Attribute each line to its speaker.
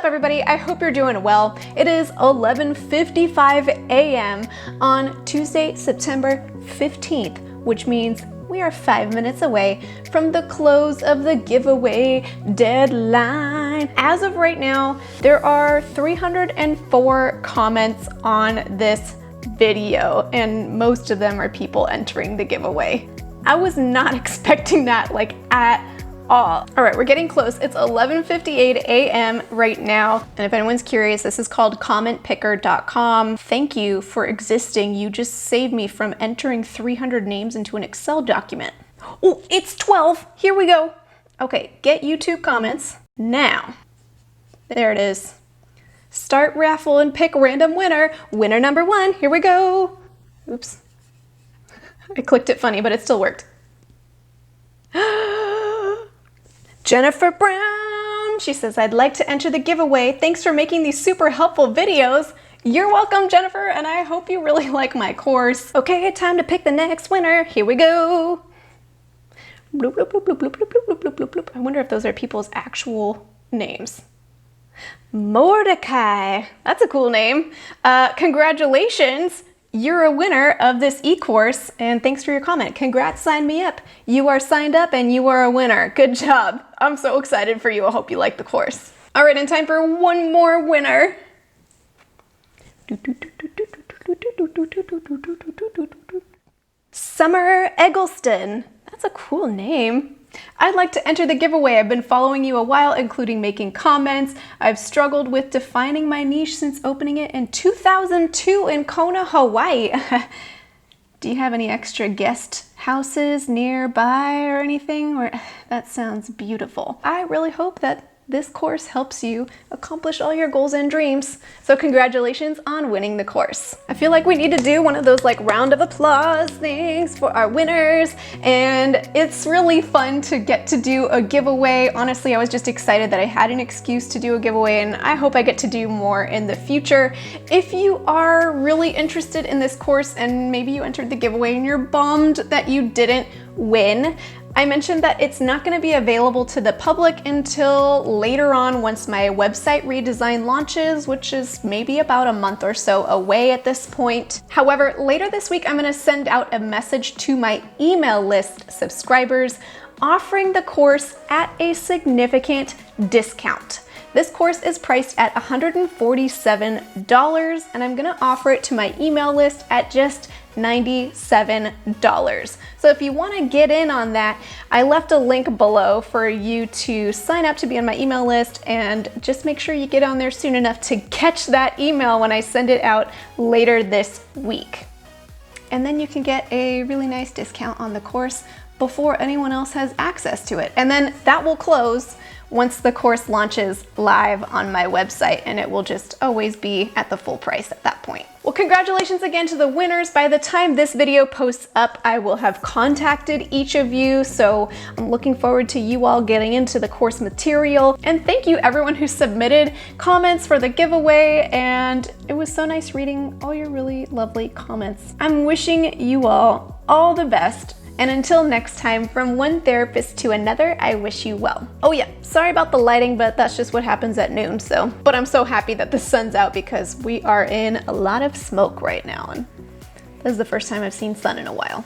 Speaker 1: up, everybody? I hope you're doing well. It is 11:55 a.m. on Tuesday, September 15th, which means we are 5 minutes away from the close of the giveaway deadline. As of right now, there are 304 comments on this video, and most of them are people entering the giveaway. I was not expecting that, at all. All right, we're getting close. It's 11:58 a.m. right now. And if anyone's curious, this is called commentpicker.com. Thank you for existing. You just saved me from entering 300 names into an Excel document. Oh, it's 12. Here we go. Okay, get YouTube comments now. There it is. Start raffle and pick random winner. Winner number 1. Here we go. Oops. I clicked it funny, but it still worked. Jennifer Brown, she says, I'd like to enter the giveaway. Thanks for making these super helpful videos. You're welcome, Jennifer, and I hope you really like my course. Okay, time to pick the next winner. Here we go. Bloop, bloop, bloop, bloop, bloop, bloop, bloop, bloop, bloop, bloop. I wonder if those are people's actual names. Mordecai, that's a cool name. Congratulations. You're a winner of this e-course, and thanks for your comment. Congrats, sign me up. You are signed up and you are a winner. Good job. I'm so excited for you. I hope you like the course. All right, and time for one more winner. Summer Eggleston. That's a cool name. I'd like to enter the giveaway. I've been following you a while, including making comments. I've struggled with defining my niche since opening it in 2002 in Kona, Hawaii. Do you have any extra guest houses nearby or anything? Or that sounds beautiful. I really hope that this course helps you accomplish all your goals and dreams. So congratulations on winning the course. I feel like we need to do one of those round of applause things for our winners. And it's really fun to get to do a giveaway. Honestly, I was just excited that I had an excuse to do a giveaway, and I hope I get to do more in the future. If you are really interested in this course and maybe you entered the giveaway and you're bummed that you didn't win, I mentioned that it's not going to be available to the public until later on once my website redesign launches, which is maybe about a month or so away at this point. However, later this week, I'm going to send out a message to my email list subscribers offering the course at a significant discount. This course is priced at $147, and I'm gonna offer it to my email list at just $97. So if you wanna get in on that, I left a link below for you to sign up to be on my email list, and just make sure you get on there soon enough to catch that email when I send it out later this week. And then you can get a really nice discount on the course before anyone else has access to it. And then that will close once the course launches live on my website, and it will just always be at the full price at that point. Well, congratulations again to the winners. By the time this video posts up, I will have contacted each of you, so I'm looking forward to you all getting into the course material. And thank you everyone who submitted comments for the giveaway, and it was so nice reading all your really lovely comments. I'm wishing you all the best. And until next time, from one therapist to another, I wish you well. Oh yeah, sorry about the lighting, but that's just what happens at noon, but I'm so happy that the sun's out because we are in a lot of smoke right now, and this is the first time I've seen sun in a while.